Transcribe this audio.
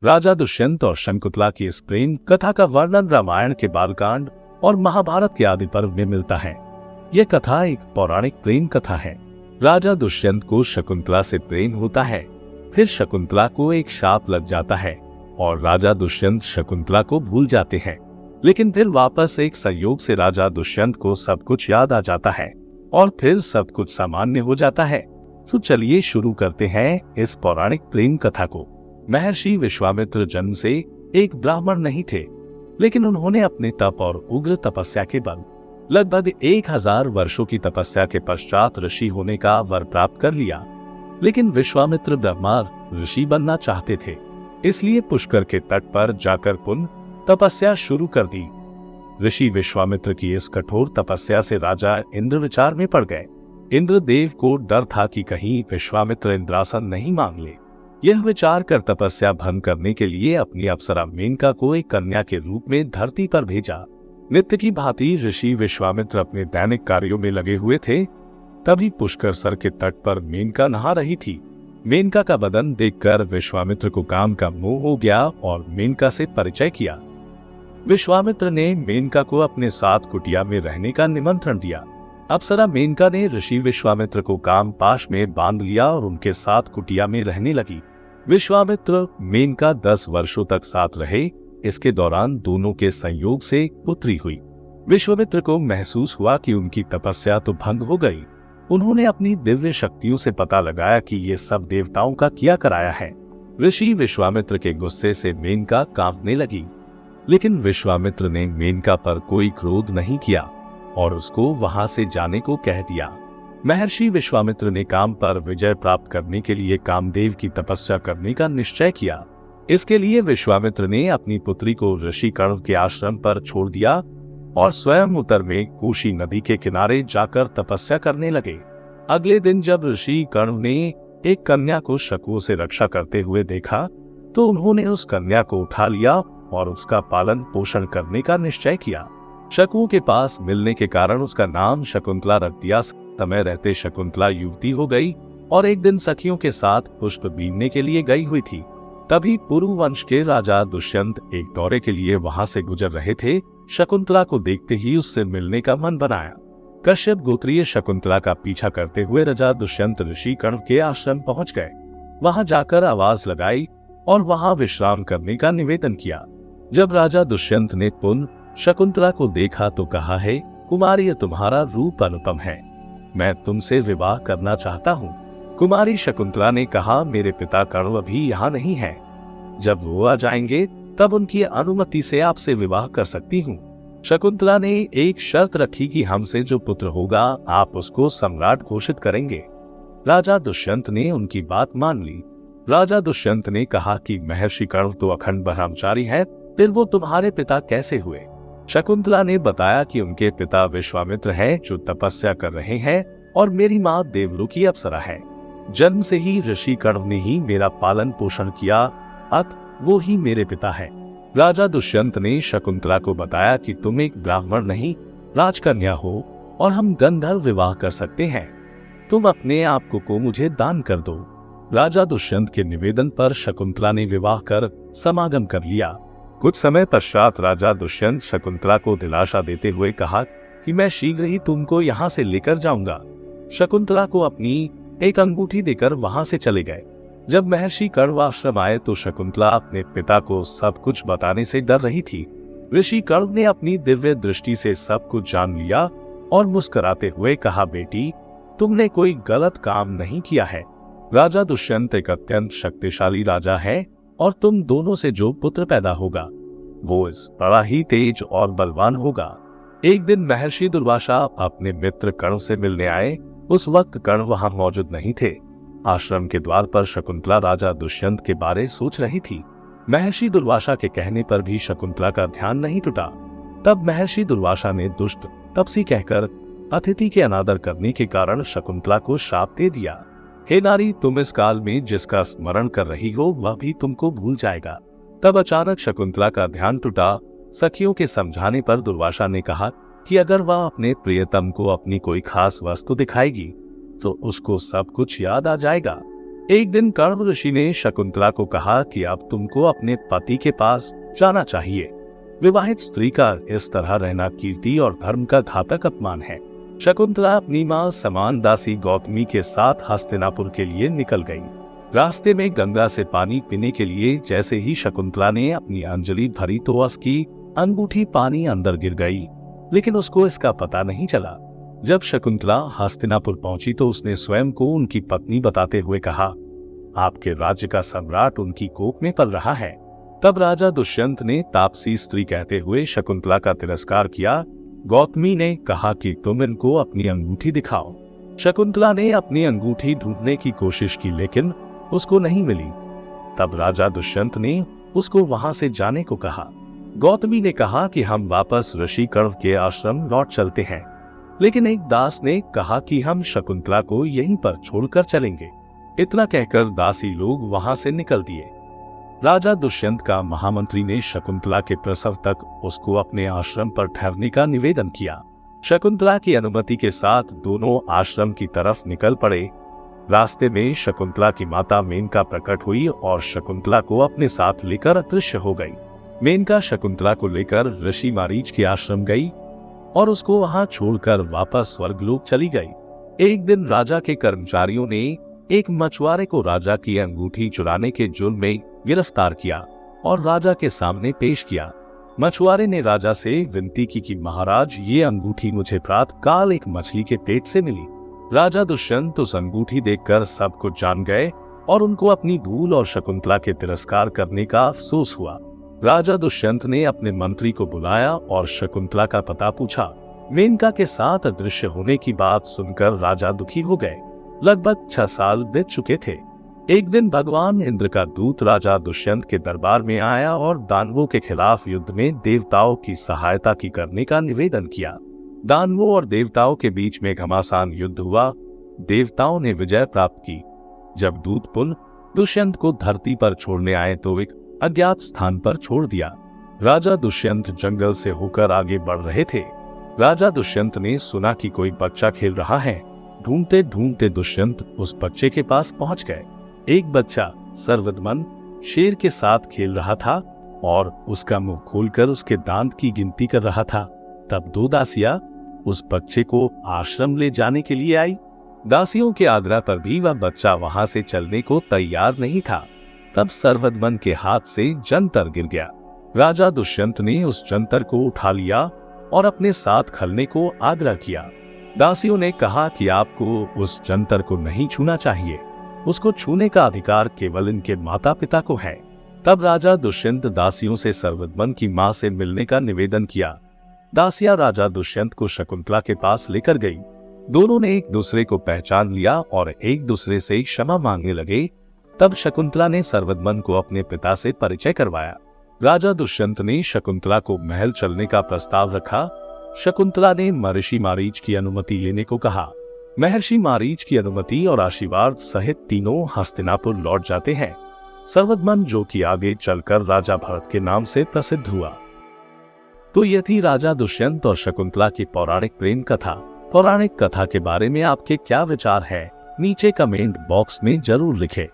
राजा दुष्यंत और शकुंतला की इस प्रेम कथा का वर्णन रामायण के बालकांड और महाभारत के आदि पर्व में मिलता है। यह कथा एक पौराणिक प्रेम कथा है। राजा दुष्यंत को शकुंतला से प्रेम होता है, फिर शकुंतला को एक शाप लग जाता है और राजा दुष्यंत शकुंतला को भूल जाते हैं। लेकिन फिर वापस एक संयोग से राजा दुष्यंत को सब कुछ याद आ जाता है और फिर सब कुछ सामान्य हो जाता है। तो चलिए शुरू करते हैं इस पौराणिक प्रेम कथा को। महर्षि विश्वामित्र जन्म से एक ब्राह्मण नहीं थे, लेकिन उन्होंने अपने तप और उग्र तपस्या के बल लगभग 1000 वर्षों की तपस्या के पश्चात ऋषि होने का वर प्राप्त कर लिया। लेकिन विश्वामित्र ब्रह्मा ऋषि बनना चाहते थे, इसलिए पुष्कर के तट पर जाकर पुनः तपस्या शुरू कर दी। ऋषि विश्वामित्र की इस कठोर तपस्या से राजा इंद्र विचार में पड़ गए। इंद्रदेव को डर था कि कहीं विश्वामित्र इंद्रासन नहीं मांग ले। यह विचार कर तपस्या भंग करने के लिए अपनी अप्सरा मेनका को एक कन्या के रूप में धरती पर भेजा। नित्य की भांति ऋषि विश्वामित्र अपने दैनिक कार्यों में लगे हुए थे। तभी पुष्कर सर के तट पर मेनका नहा रही थी। मेनका का बदन देखकर विश्वामित्र को काम का मोह हो गया और मेनका से परिचय किया। विश्वामित्र ने मेनका को अपने साथ कुटिया में रहने का निमंत्रण दिया। अप्सरा मेनका ने ऋषि विश्वामित्र को काम पाश में बांध लिया और उनके साथ कुटिया में रहने लगी। विश्वामित्र मेनका 10 वर्षों तक साथ रहे। इसके दौरान दोनों के संयोग से पुत्री हुई। विश्वामित्र को महसूस हुआ कि उनकी तपस्या तो भंग हो गई। उन्होंने अपनी दिव्य शक्तियों से पता लगाया कि ये सब देवताओं का किया कराया है। ऋषि विश्वामित्र के गुस्से से मेनका कांपने लगी, लेकिन विश्वामित्र ने मेनका पर कोई क्रोध नहीं किया और उसको वहां से जाने को कह दिया। महर्षि विश्वामित्र ने काम पर विजय प्राप्त करने के लिए कामदेव की तपस्या करने का निश्चय किया। इसके लिए विश्वामित्र ने अपनी पुत्री को ऋषि कर्ण के आश्रम पर छोड़ दिया और स्वयं उत्तर में कोशी नदी के किनारे जाकर तपस्या करने लगे। अगले दिन जब ऋषि कर्ण ने एक कन्या को शकुओं से रक्षा करते हुए देखा, तो उन्होंने उस कन्या को उठा लिया और उसका पालन पोषण करने का निश्चय किया। शकुओं के पास मिलने के कारण उसका नाम शकुंतला रख दिया। समय रहते शकुंतला युवती हो गई और एक दिन सखियों के साथ पुष्प बीनने के लिए गई हुई थी। तभी पुरु वंश के राजा दुष्यंत एक दौरे के लिए वहां से गुजर रहे थे। शकुंतला को देखते ही उससे मिलने का मन बनाया। कश्यप गोत्रीय शकुंतला का पीछा करते हुए राजा दुष्यंत ऋषि कर्ण के आश्रम पहुंच गए। वहां जाकर आवाज लगाई और वहां विश्राम करने का निवेदन किया। जब राजा दुष्यंत ने पुनः शकुंतला को देखा तो कहा, है कुमारी, तुम्हारा रूप अनुपम है, मैं तुमसे विवाह करना चाहता हूँ। कुमारी शकुंतला ने कहा, मेरे पिता कर्ण अभी यहाँ नहीं है, जब वो आ जाएंगे तब उनकी अनुमति से आपसे विवाह कर सकती हूँ। शकुंतला ने एक शर्त रखी कि हमसे जो पुत्र होगा आप उसको सम्राट घोषित करेंगे। राजा दुष्यंत ने उनकी बात मान ली। राजा दुष्यंत ने कहा कि महर्षि कर्ण तो अखंड ब्रह्मचारी है, फिर वो तुम्हारे पिता कैसे हुए? शकुंतला ने बताया कि उनके पिता विश्वामित्र हैं जो तपस्या कर रहे हैं और मेरी माँ देवलोक की अप्सरा है। जन्म से ही ऋषि कर्ण ने ही मेरा पालन पोषण किया, अतः वो ही मेरे पिता है। राजा दुष्यंत ने शकुंतला को बताया कि तुम एक ब्राह्मण नहीं राजकन्या हो और हम गंधर्व विवाह कर सकते हैं। तुम अपने आप को मुझे दान कर दो। राजा दुष्यंत के निवेदन पर शकुंतला ने विवाह कर समागम कर लिया। कुछ समय पश्चात राजा दुष्यंत शकुंतला को दिलासा देते हुए कहा कि मैं शीघ्र ही तुमको यहाँ से लेकर जाऊंगा। शकुंतला को अपनी एक अंगूठी देकर वहां से चले गए। जब महर्षि कर्ण आश्रम आए तो शकुंतला अपने पिता को सब कुछ बताने से डर रही थी। ऋषि कर्ण ने अपनी दिव्य दृष्टि से सब कुछ जान लिया और मुस्कुराते हुए कहा, बेटी, तुमने कोई गलत काम नहीं किया है। राजा दुष्यंत एक अत्यंत शक्तिशाली राजा है और तुम दोनों से जो पुत्र पैदा होगा वो इस बड़ा ही तेज और बलवान होगा। एक दिन महर्षि दुर्वासा अपने मित्र कर्ण से मिलने आए। उस वक्त कर्ण वहां मौजूद नहीं थे। आश्रम के द्वार पर शकुंतला राजा दुष्यंत के बारे सोच रही थी। महर्षि दुर्वासा के कहने पर भी शकुंतला का ध्यान नहीं टूटा। तब महर्षि दुर्वासा ने दुष्ट तपसी कहकर अतिथि के अनादर करने के कारण शकुंतला को शाप दे दिया। हे नारी, तुम इस काल में जिसका स्मरण कर रही हो वह भी तुमको भूल जाएगा। तब अचानक शकुंतला का ध्यान टूटा। सखियों के समझाने पर दुर्वासा ने कहा कि अगर वह अपने प्रियतम को अपनी कोई खास वस्तु दिखाएगी तो उसको सब कुछ याद आ जाएगा। एक दिन कण्व ऋषि ने शकुंतला को कहा कि अब तुमको अपने पति के पास जाना चाहिए। विवाहित स्त्री का इस तरह रहना कीर्ति और धर्म का घातक अपमान है। शकुंतला अपनी मां समान दासी गौतमी के साथ हस्तिनापुर के लिए निकल गई। रास्ते में गंगा से पानी पीने के लिए जैसे ही शकुंतला ने अपनी अंजलि भरी तो उसकी अंगूठी पानी अंदर गिर गई, लेकिन उसको इसका पता नहीं चला। जब शकुंतला हस्तिनापुर पहुंची तो उसने स्वयं को उनकी पत्नी बताते हुए कहा, आपके राज्य का सम्राट उनकी कोख में पल रहा है। तब राजा दुष्यंत ने तापसी स्त्री कहते हुए शकुंतला का तिरस्कार किया। गौतमी ने कहा कि तुम इनको अपनी अंगूठी दिखाओ। शकुंतला ने अपनी अंगूठी ढूंढने की कोशिश की, लेकिन उसको नहीं मिली। तब राजा दुष्यंत ने उसको वहां से जाने को कहा। गौतमी ने कहा कि हम वापस ऋषि कण्व के आश्रम लौट चलते हैं, लेकिन एक दास ने कहा कि हम शकुंतला को यहीं पर छोड़कर चलेंगे। इतना कहकर दासी लोग वहां से निकल दिए। राजा दुष्यंत का महामंत्री ने शकुंतला के प्रसव तक उसको अपने आश्रम पर ठहरने का निवेदन किया। शकुंतला की अनुमति के साथ दोनों आश्रम की तरफ निकल पड़े। रास्ते में शकुंतला की माता मेनका प्रकट हुई और शकुंतला को अपने साथ लेकर अदृश्य हो गई। मेनका शकुंतला को लेकर ऋषि मारीच के आश्रम गई और उसको वहां छोड़कर वापस स्वर्गलोक चली गई। एक दिन राजा के कर्मचारियों ने एक मछुआरे को राजा की अंगूठी चुराने के जुर्म में गिरफ्तार किया और राजा के सामने पेश किया। मछुआरे ने राजा से विनती की कि महाराज, ये अंगूठी मुझे प्रातः काल एक मछली के पेट से मिली। राजा दुष्यंत उस अंगूठी देखकर सब कुछ जान गए और उनको अपनी भूल और शकुंतला के तिरस्कार करने का अफसोस हुआ। राजा दुष्यंत ने अपने मंत्री को बुलाया और शकुंतला का पता पूछा। मेनका के साथ अदृश्य होने की बात सुनकर राजा दुखी हो गए। लगभग 6 साल बीत चुके थे। एक दिन भगवान इंद्र का दूत राजा दुष्यंत के दरबार में आया और दानवों के खिलाफ युद्ध में देवताओं की सहायता की करने का निवेदन किया। दानवों और देवताओं के बीच में घमासान युद्ध हुआ। देवताओं ने विजय प्राप्त की। जब दूत पुनः दुष्यंत को धरती पर छोड़ने आए तो एक अज्ञात स्थान पर छोड़ दिया। राजा दुष्यंत जंगल से होकर आगे बढ़ रहे थे। राजा दुष्यंत ने सुना कि कोई बच्चा खेल रहा है। ढूंढते ढूंढते दुष्यंत उस बच्चे के पास पहुंच गए। एक बच्चा सर्वदमन शेर के साथ खेल रहा था और उसका मुंह खोलकर उसके दांत की गिनती कर रहा था। तब 2 दासियां उस बच्चे को आश्रम ले जाने के लिए आई। दासियों के आग्रह पर भी वह बच्चा वहां से चलने को तैयार नहीं था। तब सर्वदमन के हाथ से जंतर गिर गया। राजा दुष्यंत ने उस जंतर को उठा लिया और अपने साथ खलने को आग्रह किया। दासियों ने कहा कि आपको उस जंतर को नहीं छूना चाहिए, उसको छूने का अधिकार केवल इनके माता पिता को है। तब राजा दुष्यंत दासियों से सर्वदमन की मां से मिलने का निवेदन किया। दासियां राजा दुष्यंत को शकुंतला के पास लेकर गई। दोनों ने एक दूसरे को पहचान लिया और एक दूसरे से क्षमा मांगने लगे। तब शकुंतला ने सर्वदमन को अपने पिता से परिचय करवाया। राजा दुष्यंत ने शकुंतला को महल चलने का प्रस्ताव रखा। शकुंतला ने महर्षि मारीच की अनुमति लेने को कहा। महर्षि मारीच की अनुमति और आशीर्वाद सहित तीनों हस्तिनापुर लौट जाते हैं। सर्वदमन जो कि आगे चलकर राजा भरत के नाम से प्रसिद्ध हुआ। तो यह थी राजा दुष्यंत और शकुंतला की पौराणिक प्रेम कथा। पौराणिक कथा के बारे में आपके क्या विचार है, नीचे कमेंट बॉक्स में जरूर लिखें।